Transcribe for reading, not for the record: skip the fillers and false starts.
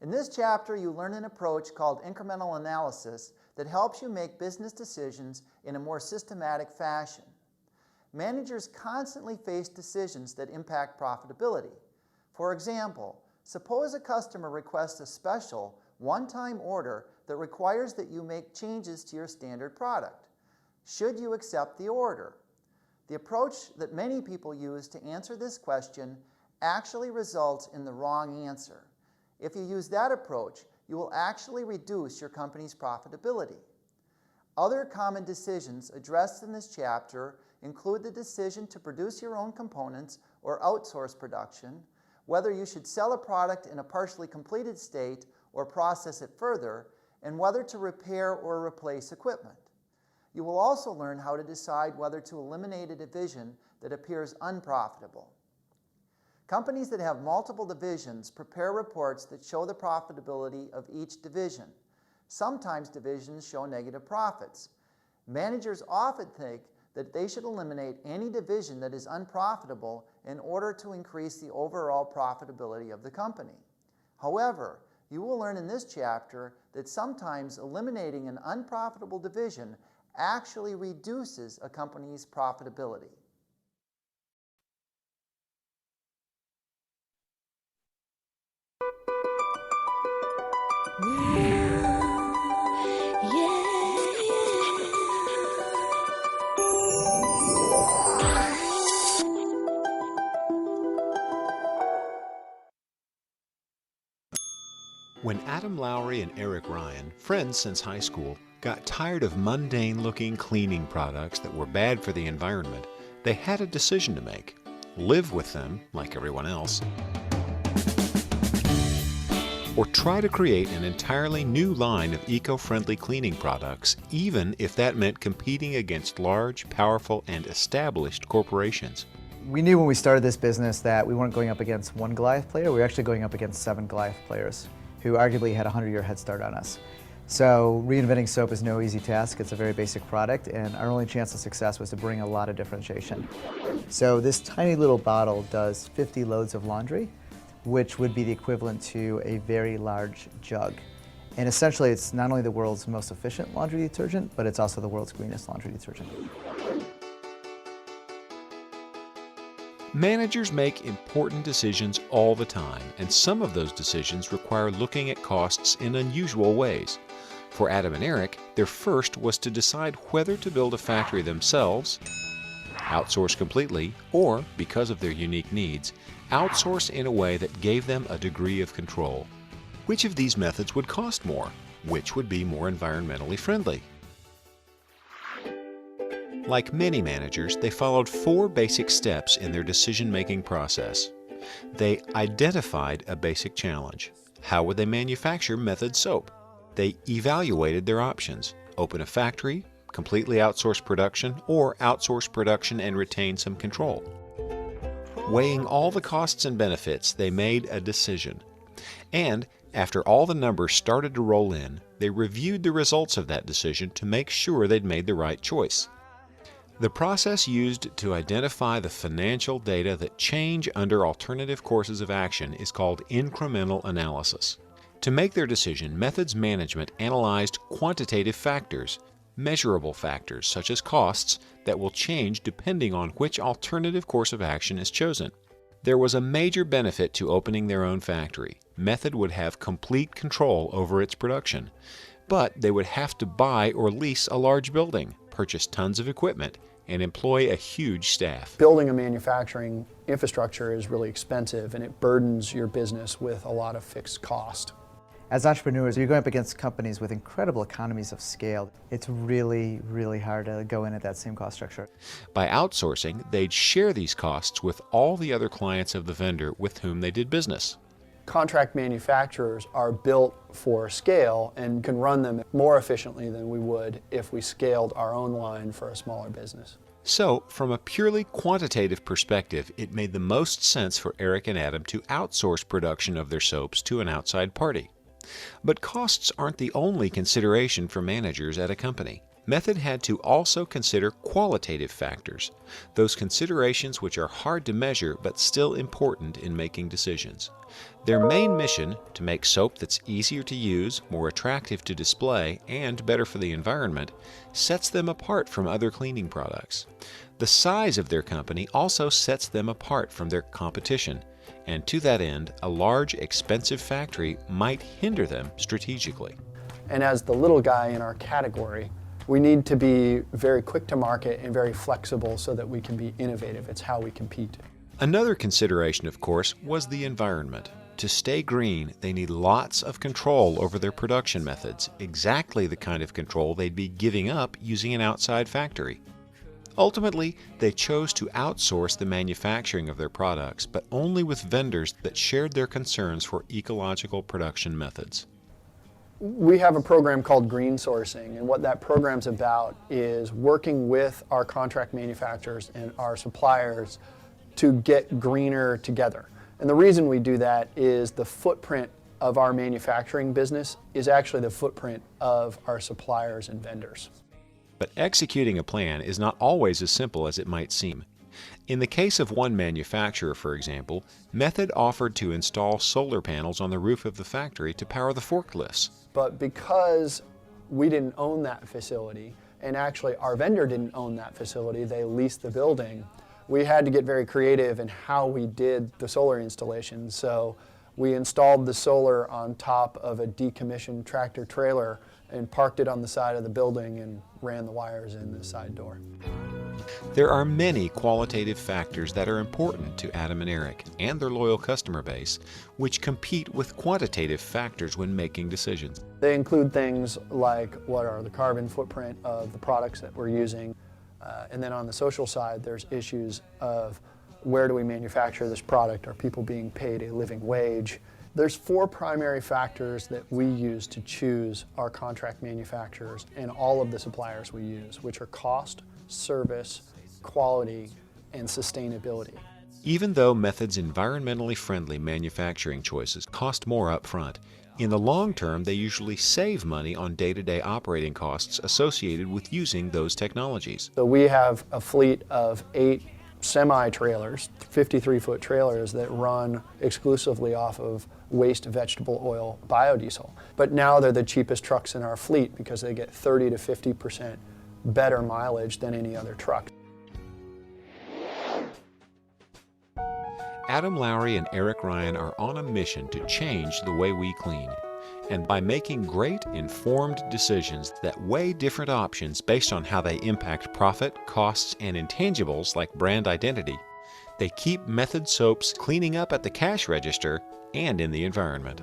In this chapter, you learn an approach called incremental analysis that helps you make business decisions in a more systematic fashion. Managers constantly face decisions that impact profitability. For example, suppose a customer requests a special one-time order that requires that you make changes to your standard product. Should you accept the order? The approach that many people use to answer this question actually results in the wrong answer. If you use that approach, you will actually reduce your company's profitability. Other common decisions addressed in this chapter include the decision to produce your own components or outsource production, whether you should sell a product in a partially completed state or process it further, and whether to repair or replace equipment. You will also learn how to decide whether to eliminate a division that appears unprofitable. Companies that have multiple divisions prepare reports that show the profitability of each division. Sometimes divisions show negative profits. Managers often think that they should eliminate any division that is unprofitable in order to increase the overall profitability of the company. However, you will learn in this chapter that sometimes eliminating an unprofitable division actually reduces a company's profitability. When Adam Lowry and Eric Ryan, friends since high school, got tired of mundane-looking cleaning products that were bad for the environment, they had a decision to make: live with them, like everyone else, or try to create an entirely new line of eco-friendly cleaning products, even if that meant competing against large, powerful, and established corporations. We knew when we started this business that we weren't going up against one Goliath player, we were actually going up against 7 Goliath players who arguably had a 100-year head start on us. So reinventing soap is no easy task. It's a very basic product, and our only chance of success was to bring a lot of differentiation. So this tiny little bottle does 50 loads of laundry, which would be the equivalent to a very large jug. And essentially, it's not only the world's most efficient laundry detergent, but it's also the world's greenest laundry detergent. Managers make important decisions all the time, and some of those decisions require looking at costs in unusual ways. For Adam and Eric, their first was to decide whether to build a factory themselves, outsource completely, or, because of their unique needs, outsource in a way that gave them a degree of control. Which of these methods would cost more? Which would be more environmentally friendly? Like many managers, they followed 4 basic steps in their decision-making process. They identified a basic challenge. How would they manufacture Method soap? They evaluated their options: open a factory, completely outsource production, or outsource production and retain some control. Weighing all the costs and benefits, they made a decision. And after all the numbers started to roll in, they reviewed the results of that decision to make sure they'd made the right choice. The process used to identify the financial data that change under alternative courses of action is called incremental analysis. To make their decision, Method's management analyzed quantitative factors, measurable factors such as costs that will change depending on which alternative course of action is chosen. There was a major benefit to opening their own factory. Method would have complete control over its production, but they would have to buy or lease a large building, purchase tons of equipment, and employ a huge staff. Building a manufacturing infrastructure is really expensive, and it burdens your business with a lot of fixed cost. As entrepreneurs, you're going up against companies with incredible economies of scale. It's really, really hard to go in at that same cost structure. By outsourcing, they'd share these costs with all the other clients of the vendor with whom they did business. Contract manufacturers are built for scale and can run them more efficiently than we would if we scaled our own line for a smaller business. So, from a purely quantitative perspective, it made the most sense for Eric and Adam to outsource production of their soaps to an outside party. But costs aren't the only consideration for managers at a company. Method had to also consider qualitative factors, those considerations which are hard to measure but still important in making decisions. Their main mission, to make soap that's easier to use, more attractive to display, and better for the environment, sets them apart from other cleaning products. The size of their company also sets them apart from their competition, and to that end, a large, expensive factory might hinder them strategically. And as the little guy in our category, we need to be very quick to market and very flexible so that we can be innovative. It's how we compete. Another consideration, of course, was the environment. To stay green, they need lots of control over their production methods, exactly the kind of control they'd be giving up using an outside factory. Ultimately, they chose to outsource the manufacturing of their products, but only with vendors that shared their concerns for ecological production methods. We have a program called Green Sourcing, and what that program's about is working with our contract manufacturers and our suppliers to get greener together. And the reason we do that is the footprint of our manufacturing business is actually the footprint of our suppliers and vendors. But executing a plan is not always as simple as it might seem. In the case of one manufacturer, for example, Method offered to install solar panels on the roof of the factory to power the forklifts. But because we didn't own that facility, and actually our vendor didn't own that facility, they leased the building, we had to get very creative in how we did the solar installation. So we installed the solar on top of a decommissioned tractor trailer and parked it on the side of the building and ran the wires in the side door. There are many qualitative factors that are important to Adam and Eric and their loyal customer base, which compete with quantitative factors when making decisions. They include things like what are the carbon footprint of the products that we're using, and then on the social side, there's issues of where do we manufacture this product? Are people being paid a living wage? There's 4 primary factors that we use to choose our contract manufacturers and all of the suppliers we use, which are cost, service, quality, and sustainability. Even though Method's environmentally friendly manufacturing choices cost more up front, in the long term they usually save money on day-to-day operating costs associated with using those technologies. So we have a fleet of 8 semi-trailers, 53-foot trailers that run exclusively off of waste vegetable oil biodiesel. But now they're the cheapest trucks in our fleet because they get 30 to 50% better mileage than any other truck. Adam Lowry and Eric Ryan are on a mission to change the way we clean. And by making great, informed decisions that weigh different options based on how they impact profit, costs, and intangibles like brand identity, they keep Method soaps cleaning up at the cash register and in the environment.